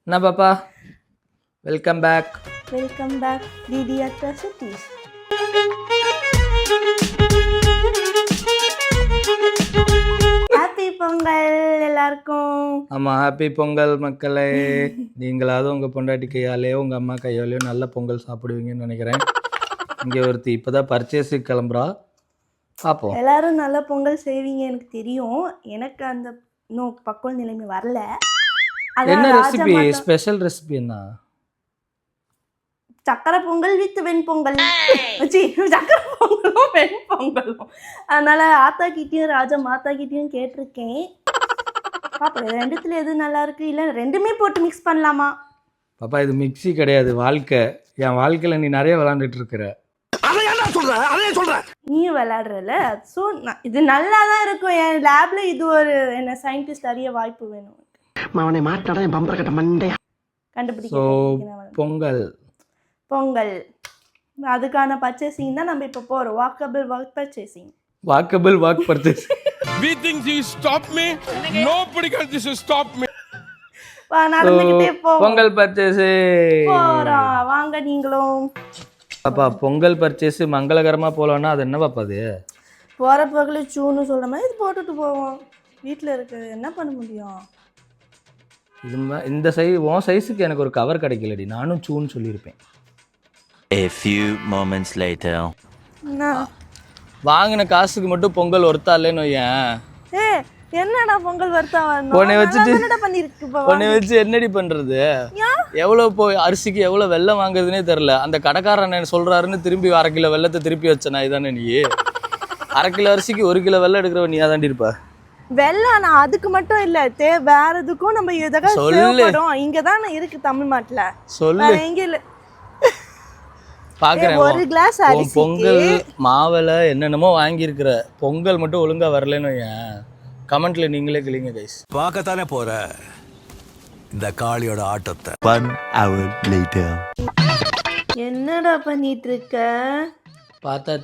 என்ன பாப்பா, welcome back. Welcome back DD atrocities. Happy Pongal எல்லாருக்கும். ஆமாம், ஹாப்பி பொங்கல் மக்களே. நீங்களாவது உங்கள் பொண்டாட்டி கையாலேயோ உங்கள் அம்மா கையாலேயோ நல்ல பொங்கல் சாப்பிடுவீங்கன்னு நினைக்கிறேன். இங்கே ஒருத்தி இப்போ தான் பர்ச்சேஸுக்கு கிளம்புறா, பார்ப்போம். எல்லாரும் நல்ல பொங்கல் செய்வீங்க எனக்கு தெரியும். எனக்கு அந்த இன்னும் பக்குவ நிலைமை வரல. என்ன ரெசிபி, ஸ்பெஷல் ரெசிபி என்ன? சக்கரை பொங்கல் வித் வெண்பொங்கல். சக்கரை பொங்கலும் வெண்பொங்கலும். அதனால ஆத்தா கிட்டேயும் ராஜா மாத்தா கிட்டேயும் கேட்டிருக்கேன். பாப்பா ரெண்டுத்துல எது நல்லா இருக்கு, இல்லை ரெண்டுமே போட்டு மிக்ஸ் பண்ணலாமா? பாப்பா இது மிக்ஸி கிடையாது, வாழ்க்கை. என் வாழ்க்கையில் நீ நிறைய விளாண்டுட்டு இருக்கிற. நீ விளையாடுறல, ஸோ இது நல்லா தான் இருக்கும். என் லேப்ல இது ஒரு என்ன சயின்டிஸ்ட் அறிய வாய்ப்பு வேணும். அவனை மாட்டாடா என் பம்பர கட்ட மண்டையா கண்டுபிடிக்க. பொங்கல் பொங்கல் அதுக்கான பர்ச்சேசிங் தான் நம்ம இப்போ போறோம். Walkable walk purchasing. Walkable walk purchasing. We think you stop me. Nobody can just stop me. வா நடந்துக்கிட்டே போவோம். பொங்கல் பர்ச்சேசிங் போறோம் வாங்க நீங்களும். பாப்பா பொங்கல் பர்ச்சேஸ் மங்களகரமாக போகலான்னா அது என்ன பாப்பா அது? போகிற பகல சூன்னு சொல்கிற மாதிரி இது போட்டுட்டு போவோம். வீட்டில் இருக்கிறது என்ன பண்ண முடியும்? இது இந்த உன் சைஸுக்கு எனக்கு ஒரு கவர் கிடைக்கலடி, நானும் சூன்னு சொல்லியிருப்பேன். A few moments later. வாங்கின காசுக்கு மட்டும் பொங்கல் ஒருத்தா இல்லைன்னு வையேன். என்னடா பொங்கல் வருத்தா உன்னை வச்சுட்டு பண்ணிருக்கு. உன்னை வச்சு என்னடி பண்றது? எவ்வளோ போய் அரிசிக்கு எவ்வளோ வெல்லம் வாங்குறதுனே தெரில. அந்த கடைக்காரன் என்ன சொல்றாருன்னு திரும்பி 1/2 கிலோ வெல்லத்தை திருப்பி வச்ச நான் இதானே நீ? 1/2 கிலோ அரிசிக்கு 1 கிலோ வெல்லம் எடுக்கிறவன் நீ அதாண்டி இருப்ப. வெல்லம் நான் அதுக்கு மட்டும் இல்ல, வேற எதுக்கும் நம்ம எதாக தேவைப்படும். இங்க தான் இருக்கு தமிழ்நாட்டுல. சொல்லு எங்க இல்ல. பாக்குறேன் ஒரு கிளாஸ் அரிசி பொங்கல் மாவுல என்னென்னமோ வாங்கி இருக்கிற, பொங்கல் மட்டும் ஒழுங்கா வரலன்னு வையேன். கமெண்ட்ல நீங்களே கிளிங்க கைஸ். பார்க்கத்தானே போற இந்த காளியோட ஆட்டத்தை. 1 hour later. என்னடா பண்ணிட்டு இருக்க? பார்த்தா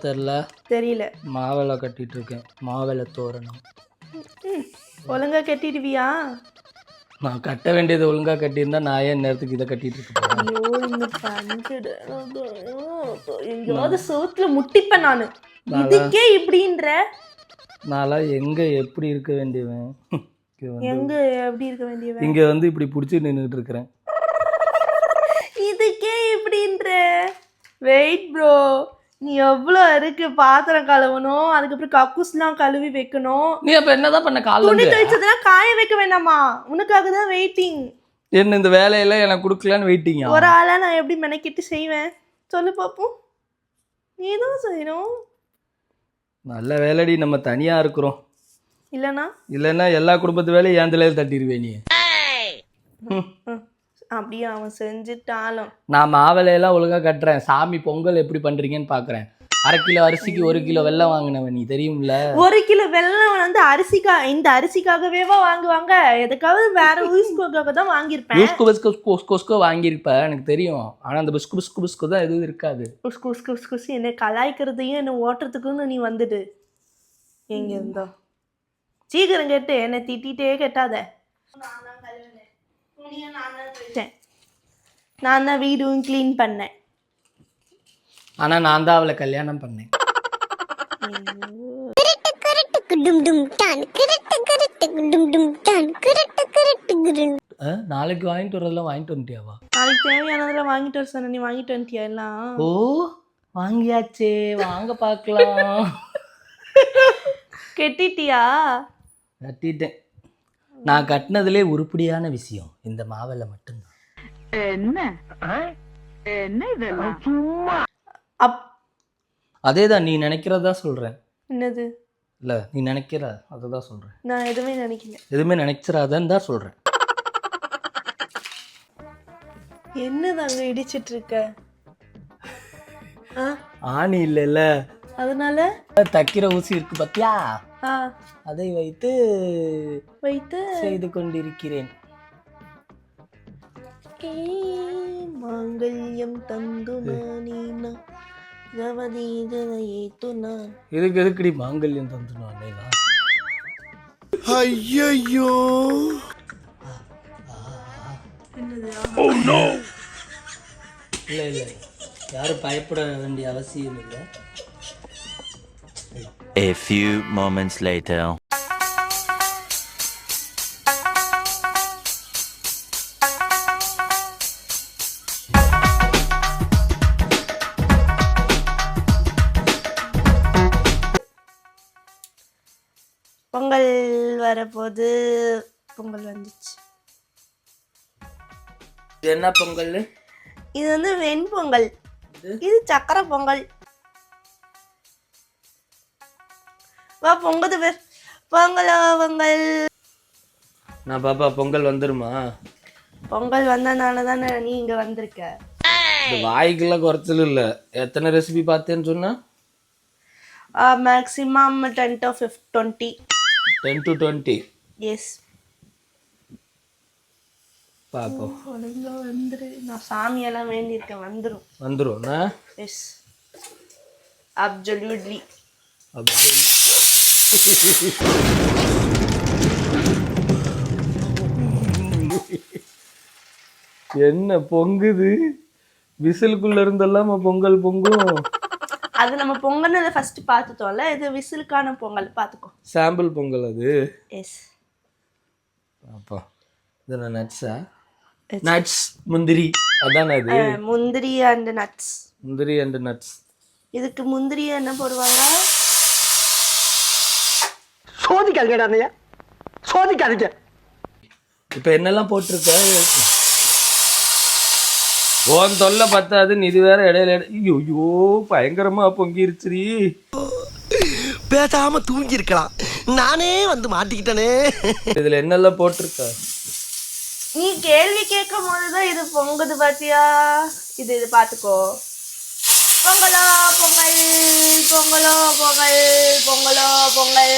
தெரியல. மாவலை கட்டிட்டு இருக்கேன், மாவலை தோரணம். ஒழுங்கா கட்டிடுவியா? நான் கட்ட வேண்டியது ஒழுங்கா கட்டியிருந்தா நான் ஏன் நேரத்துக்கு இதை கட்டிட்டு இருக்கேன்? ஐயோ இந்த பஞ்சு எங்கேயாவது சோத்துல முட்டிப்பேன் நானு. இதுக்கே இப்படின்ற நான்லாம் எங்க எப்படி இருக்க வேண்டியவன்? எங்க எப்படி இருக்க வேண்டியவன்? இங்க வந்து இப்படி பிடிச்சி நின்றுட்டு இருக்கிறேன். இதுக்கே இப்படின்ற. வெயிட் ப்ரோ, நீ எவ்வளோ இருக்கு பாத்திரம் கழுவணும், அதுக்கப்புறம் கக்கூஸ்லாம் கழுவி வைக்கணும். நீ அப்ப என்னதான் பண்ண? காலைல துணி துவைச்சதெல்லாம் காய வைக்க வேண்டாமா? உனக்காக தான் வெயிட்டிங். என்ன இந்த வேலையெல்லாம் எனக்கு கொடுக்கலான்னு வெயிட்டிங்க? ஒரு ஆளா நான் எப்படி மெனக்கிட்டு செய்வேன் சொல்லு பாப்போம். நீ தான் செய்யணும். நல்ல வேலைடி, நம்ம தனியா இருக்கிறோம். இல்லைன்னா எல்லா குடும்பத்து வேலையும் என் தலையில தட்டிடுவேன் நீ. அப்படியே அவன் செஞ்சுட்டாலும் நான் மாவலையெல்லாம் ஒழுங்கா கட்டுறேன். சாமி பொங்கல் எப்படி பண்றீங்கன்னு பாக்குறேன். 1/2 கிலோ அரிசிக்கு 1 கிலோ வெல்லம் வாங்கினவன் நீ, தெரியும்ல? 1 கிலோ வெல்லம் வந்து இந்த அரிசிக்காகவேவா வாங்குவாங்க? எதுக்காவது வேற ஊஸ்கோக்காக தான் வாங்கியிருப்பேன். ஊஸ்கோ வாங்கியிருப்ப எனக்கு தெரியும். ஆனா அந்த புஸ்கு தான் எதுவும் இருக்காது. உஸ்கு என்னை கலாய்க்கிறதையும் என்னை ஓட்டுறதுக்கும் நீ வந்துடு. எங்க இருந்தோ சீக்கிரம் கேட்டு என்னை திட்டிகிட்டே கேட்டாத. நான் தான் வீடும் கிளீன் பண்ணேன். ஆனா நான் தான் அவளை கல்யாணம் பண்ணேன். நாளைக்கு வாங்கிட்டு வரதெல்லாம் வாங்கிட்டு வந்துட்டியாவா? நாளைக்கு தேவையானதெல்லாம் வாங்கிட்டு வர சொன்ன, நீ வாங்கிட்டு வந்துட்டியா எல்லாம்? ஓ வாங்கியாச்சே, வாங்க பார்க்கலாம். கெட்டிட்டியா? கட்டிட்டேன். நான் கட்டினதுலே உருப்படியான விஷயம் இந்த மாவலை மட்டும்தான். அதேதான் நீ நினைக்கிறதா சொல்றேன். என்னது? இல்ல நீ நினைக்கிற அததான் சொல்றேன். நான் எதுவுமே நினைக்கல. எதுவுமே நினைச்சிடாதன்னு தான் சொல்றேன். என்னதாங்க இடிச்சிட்டு இருக்க? ஆணி இல்ல, அதனால தைக்கிற ஊசி இருக்கு பாத்தியா, அதை வைத்து செய்து கொண்டிருக்கிறேன். மாங்கல்யம் தந்து நானீனா கவதீதனையேத்துனா. இதுக்கு எதுக்குடி மாங்கல்யம் தந்து நானேனா? ஐயோ என்னது? இல்லையா? இல்லை இல்லை, யாரும் பயப்பட வேண்டிய அவசியம் இல்லை. A few moments later. Pongal வரப்போது. பொங்கல் வந்துச்சு. இது என்ன பொங்கல்? இது வந்து வெண்பொங்கல், இது சக்கரை பொங்கல். வா பொங்குது பேர். பொங்கலோ பொங்கல். நான் பாப்பா பொங்கல் வந்துருமா? பொங்கல் வந்தனால தானே நீ இங்க வந்திருக்க. இந்த வாய்க்கெல்லாம் குறைச்சல் இல்லை. எத்தனை ரெசிபி பார்த்தேன்னு சொன்னா? Maximum 10 to 20. 10 to 20. எஸ். பார்ப்போம். ஒழுங்கா வந்துரு. நான் சாமியெல்லாம் வேண்டியிருக்கேன், வந்துடும். வந்துடும். Yes, absolutely. என்ன பொங்குது? விசிலுக்குள்ள இருந்தெல்லாம் பொங்கல் பொங்கும். அது நம்ம பொங்கல்னு ஃபர்ஸ்ட் பார்த்துட்டோம்ல, இது விசிலுக்கான பொங்கல், பார்த்துக்கோ. சாம்பிள் பொங்கல் அது. எஸ். அப்பா இது நட்ஸா? நட்ஸ், முந்திரி, அதான் அது. முந்திரி அண்ட் நட்ஸ். முந்திரி அண்ட் நட்ஸ். இதுக்கு முந்திரி என்ன போடுவாங்க? சோதிக்காதீங்க, சோதிக்காதீங்க. இப்போ என்னெல்லாம் போட்டிருக்க? ஓன் தொல்லை பத்தாதுன்னு இது வேற இடையில ஐயோ பயங்கரமா பொங்கிருச்சுரி. பேசாம தூங்கி இருக்கலாம், நானே வந்து மாட்டிக்கிட்டனே. இதுல என்னெல்லாம் போட்டிருக்க? நீ கேள்வி கேட்கும் போதுதான் இது பொங்குது பாத்தியா? இது பார்த்துக்கோ. பொங்கலோ பொங்கல், பொங்கலோ பொங்கல், பொங்கலோ பொங்கல்,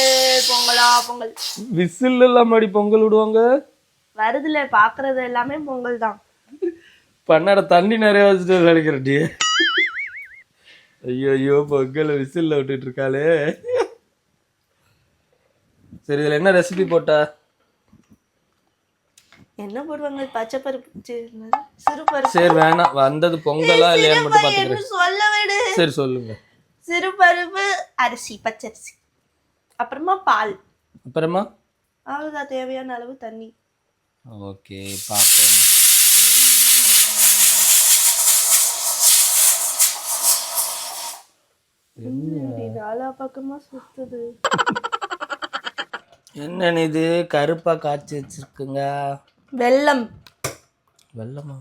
பொங்கலோ பொங்கல். விசில் எல்லாம் மாடி பொங்கல் விடுவாங்க. வருதுல பாக்குறது எல்லாமே பொங்கல் தான். பண்ணாட தண்ணி நிறைய வச்சுட்டு நினைக்கிறேன். ஐயோ ஐயோ பொங்கல் விசில்ல விட்டுட்டு இருக்காளே. சரி இதுல என்ன ரெசிபி போட்டா? என்ன போடுவாங்க? பச்சை பருப்பு, சிறு பருப்பு. சரி வேணாம், வந்தது பொங்கலா இல்லையான்னு மட்டும் என்ன பாத்துக்கிறேன். சொல்ல விடு. சரி சொல்லுங்க. சிறு பருப்பு, அரிசி, பச்சரிசி, அப்புறமா பால், அப்புறமா அவ்வளவுதான். தேவையான அளவு தண்ணி. ஓகே பாப்போம். நாலா பக்கமா சுத்துது. என்ன இது கருப்பா காய்ச்சி வச்சிருக்குங்க? வெல்லம். வெல்லமா?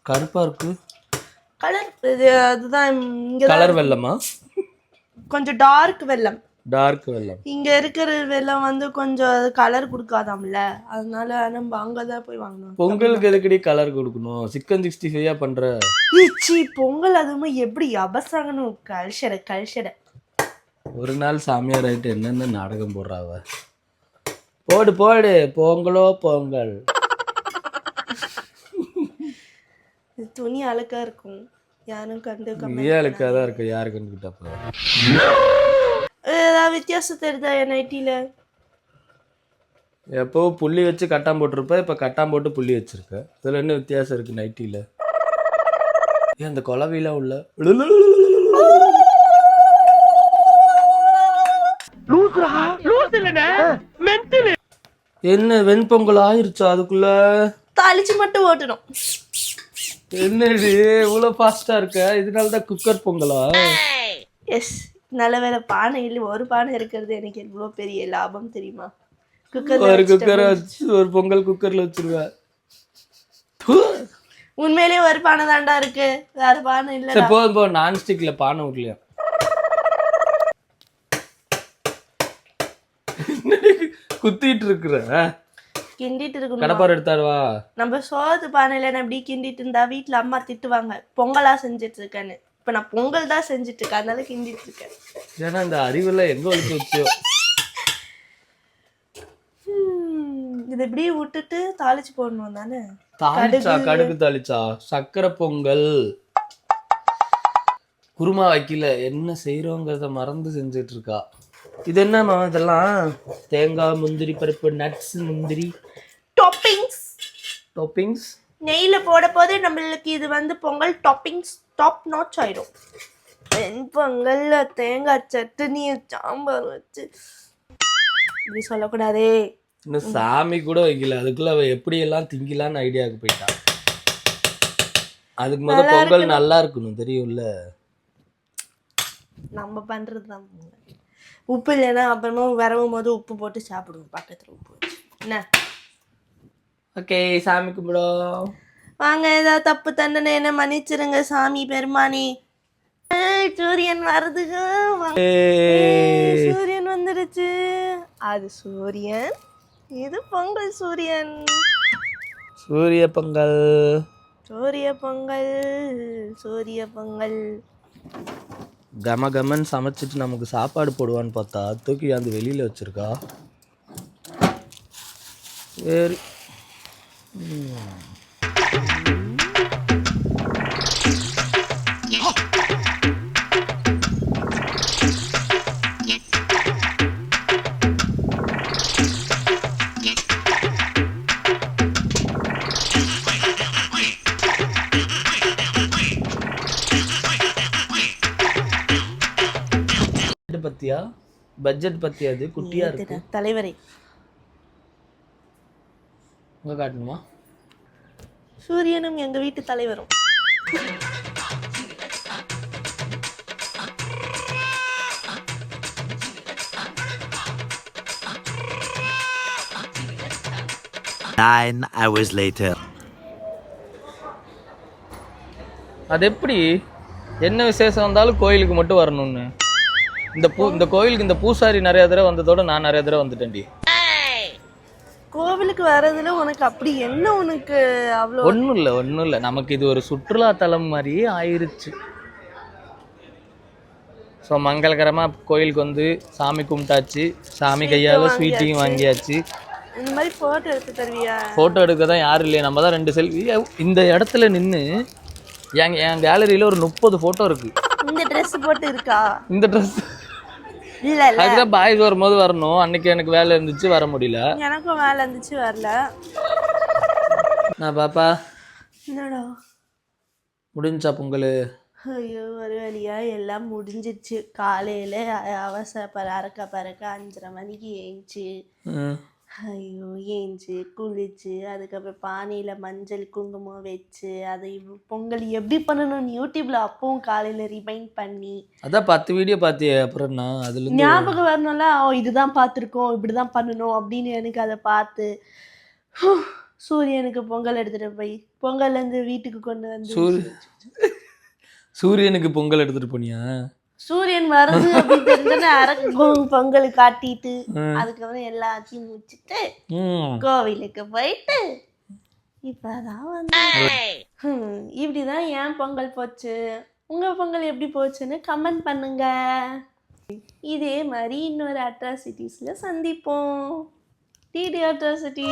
கருப்பா இருக்கு. கலர் இது அதுதான். இங்க கலர் வெல்லமா? கொஞ்சம் டார்க் வெல்லம். டார்க் வெல்லம். இங்க இருக்கிற வெல்லம் வந்து கொஞ்சம் கலர் கொடுக்காதாம்ல, அதனால நம்ம அங்கதான் போய் வாங்கணும். பொங்கலுக்கு எதுக்கடி கலர் கொடுக்கணும்? சிக்கன் 65 பண்ற. ஈச்சி பொங்கல் அதுவுமே எப்படி அபசகணும். கல்ச்சட கல்ச்சட. ஒரு நாள் சாமியார் ஆயிட்டு என்னென்ன நாடகம் போடுறாவ. போடு போடு பொங்கலோ பொங்கல். துணி அழுக்கா இருக்கும், யாரும் கண்டுக்க. நீ அழுக்காதான் இருக்க, யாரு கண்டுக்கிட்டா போற? ஏதாவது வித்தியாசம் தெரியுதா என் நைட்டில? எப்போ புள்ளி வச்சு கட்டாம் போட்டிருப்ப, இப்ப கட்டாம் போட்டு புள்ளி வச்சிருக்க. இதுல என்ன வித்தியாசம் இருக்கு நைட்டில? ஏன் அந்த குழவையில உள்ள என்ன வெண்பொங்கல் ஆயிருச்சா அதுக்குள்ள? தாளிச்சு மட்டும் ஓட்டணும். என்னது இவ்வளவு ஃபாஸ்டா இருக்க? இதனாலதான் குக்கர் பொங்கலா? எஸ். நல்ல வேலை பானை இல்லை, ஒரு பானை இருக்கிறது எனக்கு எவ்வளோ பெரிய லாபம் தெரியுமா? ஒரு குக்கரை வச்சு ஒரு பொங்கல் குக்கர்ல வச்சிருவேன். உண்மையிலேயே ஒரு பானை தாண்டா இருக்கு, வேற பானை இல்ல. போதும் போ, நான்ஸ்டிக்ல பானை விடலையா? குத்திட்டு இருக்கிற கிண்டிட்டு இருக்கணும். கடப்பார் எடுத்தாருவா. நம்ம சோத்து பானையில நான் இப்படி கிண்டிட்டு இருந்தா வீட்டுல அம்மா திட்டுவாங்க, பொங்கலா செஞ்சுட்டு இருக்கேன்னு. இப்ப நான் பொங்கல் தான் செஞ்சுட்டு இருக்கேன், அதனால கிண்டிட்டு இருக்கேன். ஏன்னா இந்த அறிவெல்லாம் எங்க ஒழிச்சு வச்சோ. இது இப்படி விட்டுட்டு தாளிச்சு போடணும் தானே? தாளிச்சா? கடுகு தாளிச்சா? சக்கரை பொங்கல் குருமா வைக்கல, என்ன செய்யறோங்கிறத மறந்து செஞ்சுட்டு இருக்கா. இது என்ன இதெல்லாம்? தேங்காய், முந்திரி பருப்பு, நட்ஸ், முந்திரி, டாப்பிங்ஸ். டாப்பிங்ஸ். நெய்யில் போட போது நம்மளுக்கு இது வந்து பொங்கல் டாப்பிங்ஸ் டாப் நாச் ஆயிடும். வெண்பொங்கல்ல தேங்காய் சட்னி சாம்பார் வச்சு இப்படி சொல்லக்கூடாதே. இன்னும் சாமி கூட வைக்கல, அதுக்குள்ள அவ எப்படி எல்லாம் திங்கலான்னு ஐடியாவுக்கு போயிட்டான். அதுக்கு முதல்ல பொங்கல் நல்லா இருக்கணும் தெரியும்ல. நம்ம பண்றது தான் உப்பு இல்லைன்னா அப்புறமா விரவும் போது உப்பு போட்டு சாப்பிடுவோம் பக்கத்துல உப்பு வச்சு. என்ன ஓகே, சாமி கும்பிடும். வாங்க, ஏதாவது தப்பு தண்டனை என்ன மன்னிச்சிருங்க சாமி பெருமானே. சூரியன் வருதுங்க. சூரியன் வந்துடுச்சு. அது சூரியன், இது பொங்கல் சூரியன். சூரிய பொங்கல், சூரிய பொங்கல், சூரிய பொங்கல். கம கமன்னு சமைச்சிட்டு நமக்கு சாப்பாடு போடுவான்னு பார்த்தா தூக்கி அந்த வெளியில வச்சிருக்கா. சரி, பத்தியா பட்ஜெட் பத்தியா? அது குட்டியா இருக்கு. தலைவரை உங்க காட்டணுமா? சூரியனும் எங்க வீட்டு தலைவரும். Nine hours later. அது எப்படி என்ன விசேஷம் வந்தாலும் கோயிலுக்கு மட்டும் வரணும்னு? இந்த கோயிலுக்கு இந்த பூசாரி நிறைய தடவை வந்ததோட நான் நிறைய தடவை வந்துட்டேன்டி. கோவிலுக்கு வர்றதுல உனக்கு அப்படி என்ன உனக்கு அவ்வளோ? ஒன்றும் இல்லை, நமக்கு இது ஒரு சுற்றுலா தலம் மாதிரியே ஆயிருச்சு. ஸோ மங்களகரமாக கோயிலுக்கு வந்து சாமி கும்பிட்டாச்சு, சாமி கையால் ஸ்வீட்டையும் வாங்கியாச்சு. இந்த மாதிரி ஃபோட்டோ எடுத்து தருவியா? ஃபோட்டோ எடுக்க தான் யாரும் இல்லையே, நம்ம தான் 2 செல்ஃபி. இந்த இடத்துல நின்று என் கேலரியில் ஒரு 30 ஃபோட்டோ இருக்கு. இந்த ட்ரெஸ் போட்டு இருக்கா? இந்த ட்ரெஸ் இல்ல இல்ல, அதுதான் பாய்ஸ் வரும்போது வரணும். அன்னைக்கு எனக்கு வேலை இருந்துச்சு, வர முடியல. எனக்கும் வேலை இருந்துச்சு, வரல. நான் பாப்பா என்னடா முடிஞ்சா பொங்கல்? ஐயோ, ஒரு வழியா எல்லாம் முடிஞ்சிச்சு. காலையில அவசர அறக்க 5:30 மணிக்கு ஏஞ்சி, ஐயோ ஏஞ்சி குளிச்சு, அதுக்கப்புறம் பானையில் மஞ்சள் குங்குமம் வச்சு, அதை பொங்கல் எப்படி பண்ணணும்னு யூடியூப்ல அப்பவும் காலையில் ரிமைண்ட் பண்ணி, அதான் 10 வீடியோ பார்த்தியே. அப்புறம் நான் அதில் ஞாபகம் வரணும்ல, இதுதான் பார்த்துருக்கோம், இப்படி தான் பண்ணணும் அப்படின்னு எனக்கு அதை பார்த்து சூரியனுக்கு பொங்கல் எடுத்துகிட்டு போய் பொங்கல்லேருந்து வீட்டுக்கு கொண்டு வந்து சூரியனுக்கு பொங்கல் எடுத்துகிட்டு போனியா? சூரியன் வருது அப்படின்னு தெரிஞ்சோன்னா பொங்கல் காட்டிட்டு அதுக்கப்புறம் எல்லாத்தையும் முடிச்சுட்டு கோவிலுக்கு போயிட்டு இப்பதான் வந்து இப்படிதான் ஏன் பொங்கல் போச்சு. உங்க பொங்கல் எப்படி போச்சுன்னு கமெண்ட் பண்ணுங்க. இதே மாதிரி இன்னொரு அட்ராசிட்டிஸ்ல சந்திப்போம். DD atrocity.